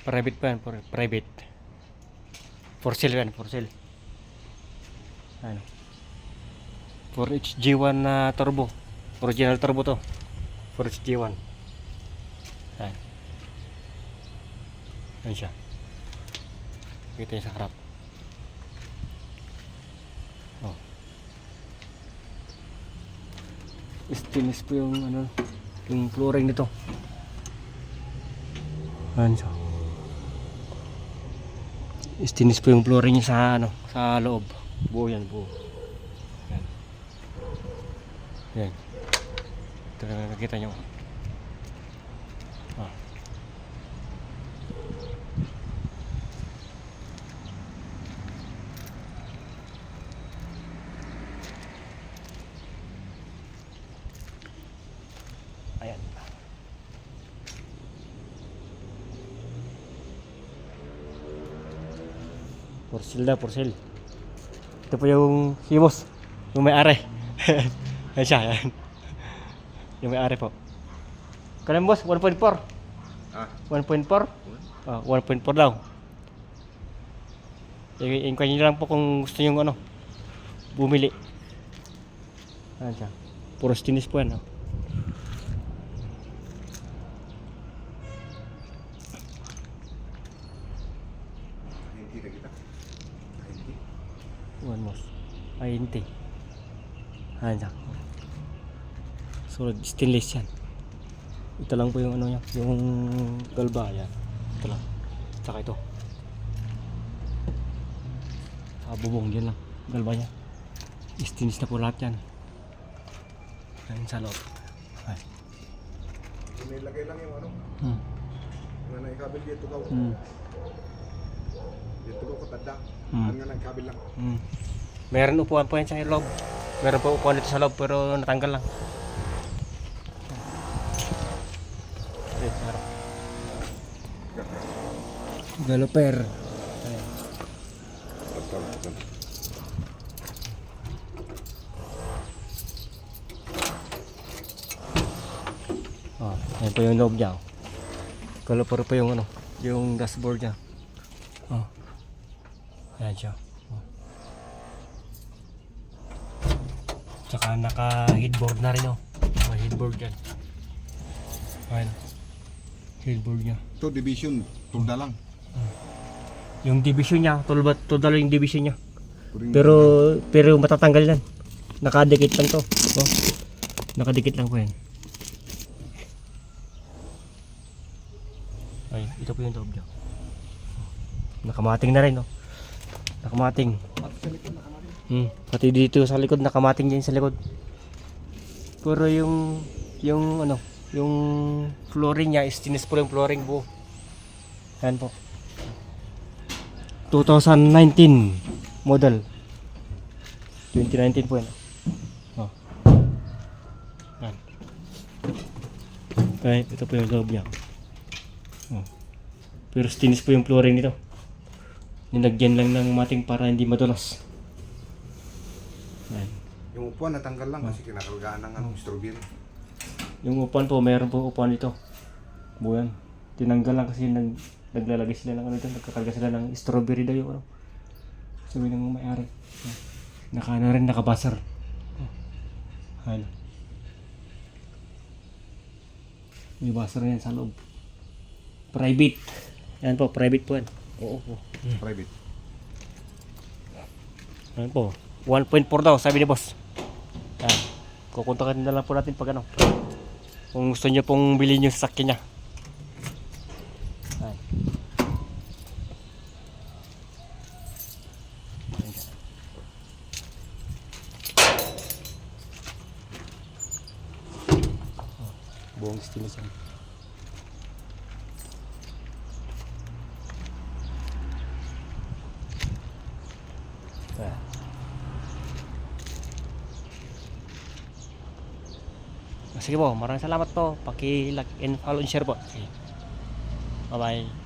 Private pa yan, private. For sale yan, for sale. Ano? 4HG1 na turbo. Original turbo to. 4HG1. Ayan. Ayan siya. Kita niya sa harap. Oh. Stainless po yung ano, yung flooring nito. Ayan siya. Stainless po yung flooring niya sa ano, sa loob. Buo yan, buo. Ayan. Ayan. Ito na nakikita nyo. Ah. Ayan. For sale na, for sale. Ito po yung himos, yung may-ari. Ayan siya, ayan. Yung may-ari po. Kailan boss? 1.4? Ah, 1.4? 1.4 daw. I-inquire nyo lang po kung gusto nyo ano, bumili. Ayan siya. Puro stainless po yan. Oh. hindi na kita. Hindi. One more. Ay, hindi. Ayan siya. Solid stainless yan. Ito lang po yung ano niya, yung galba yan. Ito lang. Tsaka ito. Tsaka bubong yan lang. Galba niya. Stainless na po lahat yan. Ayan sa loob. Ayan. Nilagay lang yung ano, Hmm. nga naikabil dito daw. Hmm. Dito daw katada. Hmm. Ang nga nagkabil lang. Hmm. Meron upuan po yan sa loob. Meron po upuan dito sa loob pero natanggal lang. Ayan, sa harap. Galloper. Ayan. Oh, ayan po yung loob niya. Oh. Galloper po yung ano, yung dashboard niya. Oh. Ayan siya. Oh. Tsaka naka-headboard na rin oh. May headboard yan. Ayan. Headboard niya. Ito division, tunda lang. Yung division niya, tulad yung division niya. Puring Pero matatanggal yan. Nakadikit lang to. Oh. Nakadikit lang po yan. Ay, ito po yung loob niya. Nakamating na rin, no? Nakamating. Pati dito sa likod, nakamating din sa likod. Pero yung ano, yung flooring niya, stainless po yung flooring buo. Ayan po. 2019 model. 2019 po yan. Oh. Ayan. Okay, ito po yung loob niya. Oh. Pero stainless po yung flooring nito. Nilagyan lang ng mating para hindi madulas. Ayan. yung upuan natanggal lang kasi kinakalgaan ng ano, strawberry. Yung upuan po, mayroon po upuan dito. Buyan. Tinanggal lang kasi naglalagay sila ng ano dito, nagkakarga sila ng strawberry daw yung ano. Sabi ng may-ari. Naka rin, nakabasar. Ano. May basar yan sa loob. Private. Yan po, private po yan. Oo po. Private. Yan po. 1.4 daw, sabi ni boss. Yan. Kukontakin na lang po natin pag ano. Kung gusto niyo pong bilhin yung sasakyan niya. Yan. Buong stainless yan. Ayan. Sige po, maraming salamat po. Paki-like and follow and share po. Sige. Bye-bye.